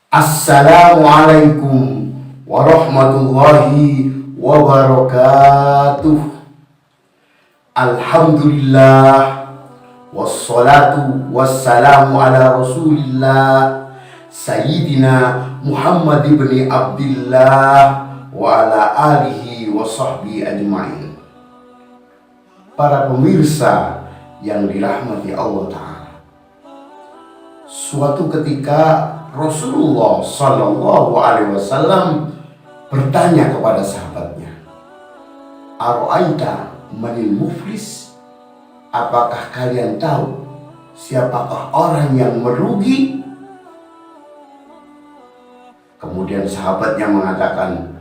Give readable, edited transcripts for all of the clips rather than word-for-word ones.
Assalamualaikum warahmatullahi wabarakatuh. Alhamdulillah, wassalatu wassalamu ala rasulillah Sayyidina Muhammad ibn Abdillah wa ala alihi wa sahbihi ajma'in. Para pemirsa yang dirahmati Allah Ta'ala, suatu ketika Rasulullah Sallallahu Alaihi Wasallam bertanya kepada sahabatnya, "Ara'aita manil muflis?" Apakah kalian tahu siapakah orang yang merugi? Kemudian sahabatnya mengatakan,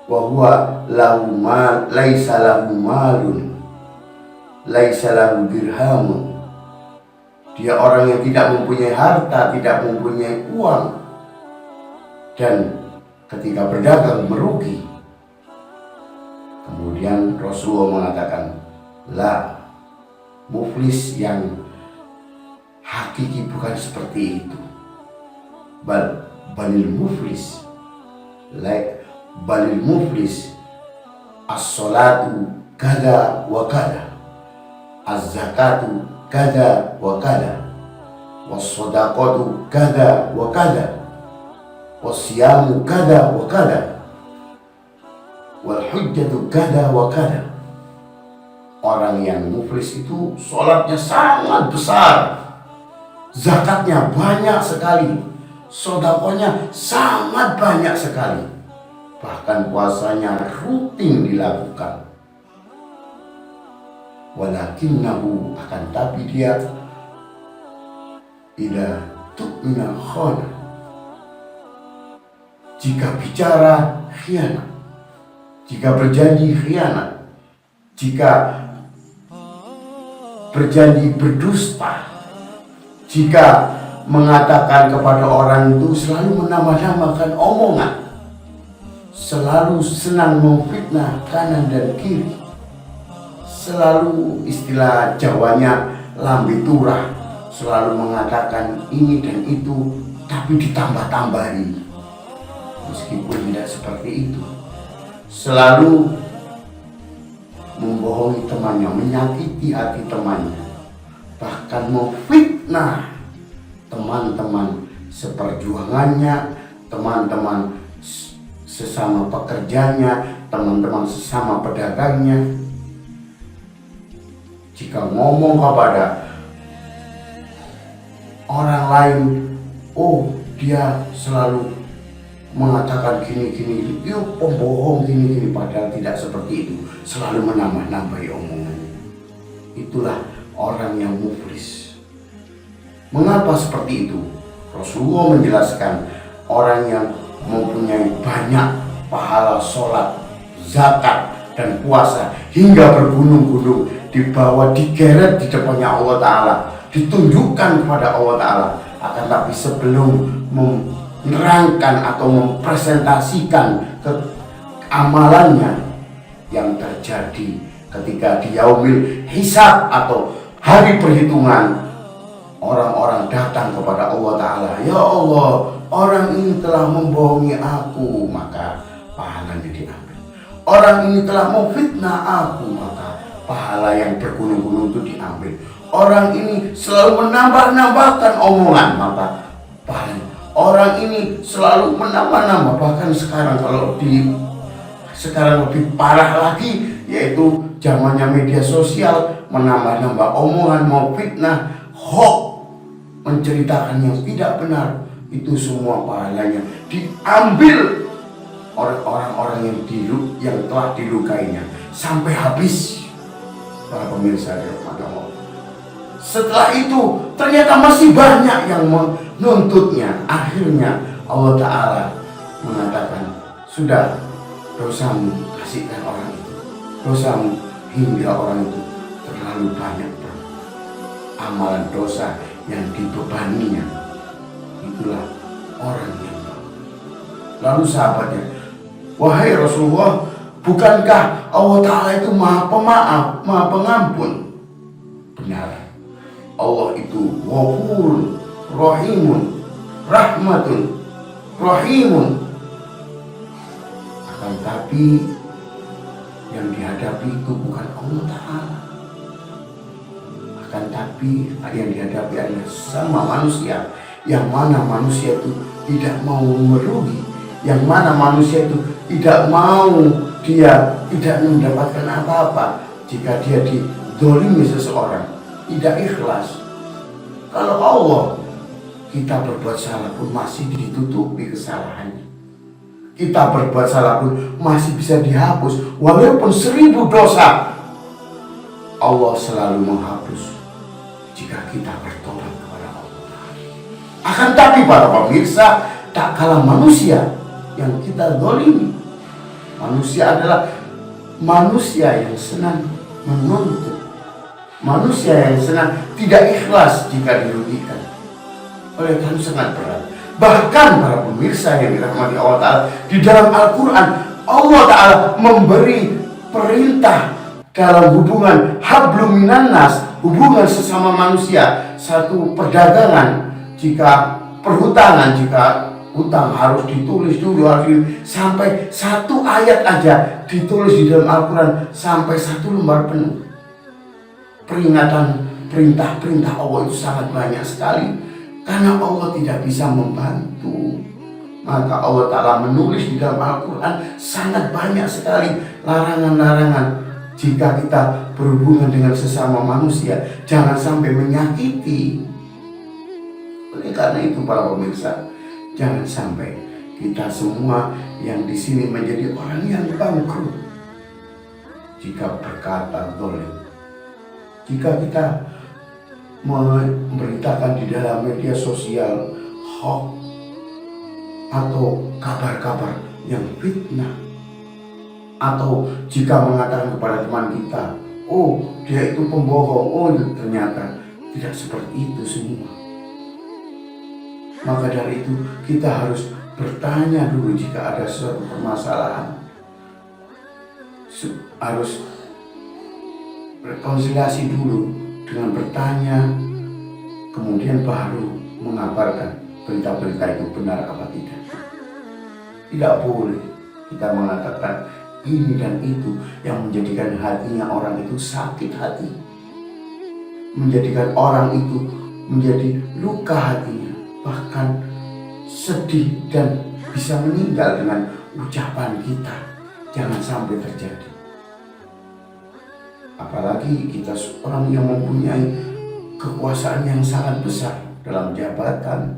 "Wa huwa lahu mal, laisa lahu malun, laisa lahu dirhamun." Dia orang yang tidak mempunyai harta, tidak mempunyai uang, dan ketika berdagang merugi. Kemudian Rasulullah mengatakan, "La, muflis yang hakiki bukan seperti itu. Balil muflis, balil muflis as-salatu kada wa kada, az-zakatu kada wa kada, was-sadaqatu kada wa kada, was-siyamu kada wa kada, wal-hujjatu kada wa kada." Orang yang muflis itu sholatnya sangat besar, zakatnya banyak sekali, sedekahnya sangat banyak sekali, bahkan puasanya rutin dilakukan. Walakinnahu, akan tapi dia idza tu'mina khana, jika bicara khianat, jika berjanji khianat, jika berjanji berdusta, jika mengatakan kepada orang itu selalu menambah-nambahkan omongan, selalu senang memfitnah kanan dan kiri, selalu istilah Jawanya lambe turah, selalu mengatakan ini dan itu, tapi ditambah-tambahi meskipun tidak seperti itu, selalu membohongi temannya, menyakiti hati temannya, bahkan memfitnah teman-teman seperjuangannya, teman-teman sesama pekerjanya, teman-teman sesama pedagangnya. Jika ngomong kepada orang lain, oh dia selalu mengatakan gini-gini, yuk pembohong gini-gini, padahal tidak seperti itu, selalu menambah-nambahi omongannya. Itulah orang yang muflis. Mengapa seperti itu? Rasulullah menjelaskan, orang yang mempunyai banyak pahala sholat, zakat, dan puasa hingga bergunung-gunung, dibawa, digeret di depannya Allah Ta'ala, ditunjukkan kepada Allah Ta'ala. Akan tapi sebelum menerangkan atau mempresentasikan ke amalannya yang terjadi ketika di yaumil hisab atau hari perhitungan, orang-orang datang kepada Allah Ta'ala, "Ya Allah, orang ini telah membohongi aku, maka pahalanya diambil. Orang ini telah memfitnah aku, maka pahala yang bergunung-gunung itu diambil. Orang ini selalu menambah-nambahkan omongan, maka pahalanya. Orang ini selalu menambah-nambah, bahkan sekarang sekarang lebih parah lagi, yaitu zamannya media sosial, menambah-nambah omongan, mau fitnah, hoax, menceritakan yang tidak benar, itu semua pahalanya diambil oleh orang-orang yang telah dilukainya sampai habis." Para pemirsa di rumah Allah, setelah itu ternyata masih banyak yang menuntutnya. Akhirnya Allah Ta'ala mengatakan, "Sudah, dosamu kasihkan orang itu, dosamu hingga orang itu terlalu banyak amalan dosa yang dibebaninya." Itulah orang yang baik. Lalu sahabatnya, "Wahai Rasulullah, bukankah Allah Ta'ala itu maha pemaaf, maha pengampun?" Benar, Allah itu Ghafurun, Rahimun, Rahmatun, Rahimun. Akan tapi yang dihadapi itu bukan Allah Ta'ala. Akan tapi yang dihadapi adalah sama manusia, yang mana manusia itu tidak mau merugi, yang mana manusia itu tidak mau, dia tidak mendapatkan apa-apa jika dia didolimi seseorang, tidak ikhlas. Kalau Allah, kita berbuat salah pun masih ditutupi kesalahannya. Kita berbuat salah pun masih bisa dihapus. Walaupun 1000 dosa, Allah selalu menghapus jika kita bertobat kepada Allah. Akan tapi para pemirsa, tak kalah manusia yang kita zalimi. Manusia adalah manusia yang senang menuntut, manusia yang senang tidak ikhlas jika dirugikan. Oleh karena sangat berat. Bahkan para pemirsa yang dirahmati Allah Ta'ala, di dalam Al-Quran Allah Ta'ala memberi perintah dalam hubungan hablum minan nas, hubungan sesama manusia, satu perdagangan, jika perhutangan, jika hutang harus ditulis dulu, sampai 1 ayat aja ditulis di dalam Al-Quran sampai 1 lembar penuh. Peringatan, perintah-perintah Allah itu sangat banyak sekali. Karena Allah tidak bisa membantu, maka Allah Ta'ala menulis di dalam Al-Quran sangat banyak sekali larangan-larangan. Jika kita berhubungan dengan sesama manusia, jangan sampai menyakiti. Oleh karena itu para pemirsa, jangan sampai kita semua yang di sini menjadi orang yang bangkrut jika berkata zalim. Jika kita memberitakan di dalam media sosial hoax atau kabar-kabar yang fitnah, atau jika mengatakan kepada teman kita, oh dia itu pembohong, oh ternyata tidak seperti itu semua. Maka dari itu kita harus bertanya dulu jika ada suatu permasalahan, harus rekonsiliasi dulu dengan bertanya, kemudian baru mengabarkan berita-berita itu benar apa tidak. Tidak boleh kita mengatakan ini dan itu yang menjadikan hatinya orang itu sakit hati, menjadikan orang itu menjadi luka hatinya, bahkan sedih dan bisa meninggal dengan ucapan kita. Jangan sampai terjadi. Apalagi kita orang yang mempunyai kekuasaan yang sangat besar dalam jabatan,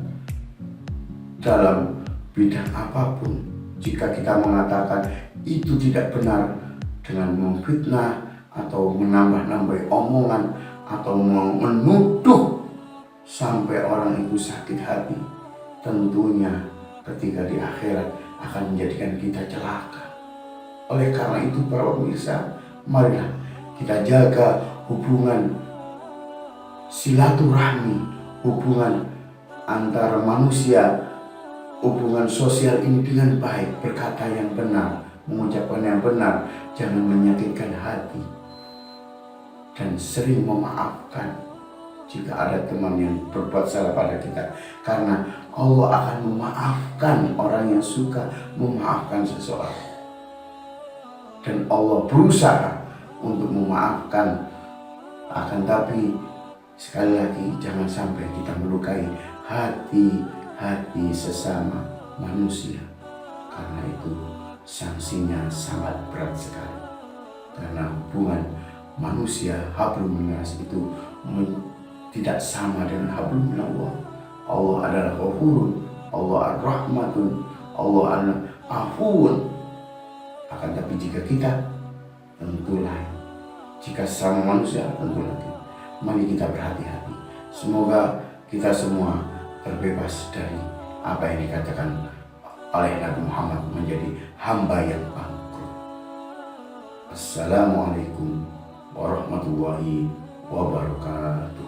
dalam bidang apapun. Jika kita mengatakan itu tidak benar dengan memfitnah atau menambah-nambah omongan atau menuduh sampai orang itu sakit hati, tentunya ketika di akhirat akan menjadikan kita celaka. Oleh karena itu para pemirsa, marilah kita jaga hubungan silaturahmi, hubungan antara manusia, hubungan sosial ini dengan baik, berkata yang benar, mengucapkan yang benar, jangan menyakitkan hati, dan sering memaafkan jika ada teman yang berbuat salah pada kita. Karena Allah akan memaafkan orang yang suka memaafkan seseorang, dan Allah berusaha untuk memaafkan. Akan tapi sekali lagi jangan sampai kita melukai hati sesama manusia, karena itu sanksinya sangat berat sekali. Karena hubungan manusia hablum minas itu tidak sama dengan hablum minallah. Allah adalah ghafurun, Allah ar-rahmatun, Allah adalah afuun. Akan tapi jika kita tentu lain, jika sama manusia tentu lagi. Mari kita berhati-hati. Semoga kita semua terbebas dari apa yang dikatakan oleh Nabi Muhammad menjadi hamba yang bangkrut. Assalamualaikum warahmatullahi wabarakatuh.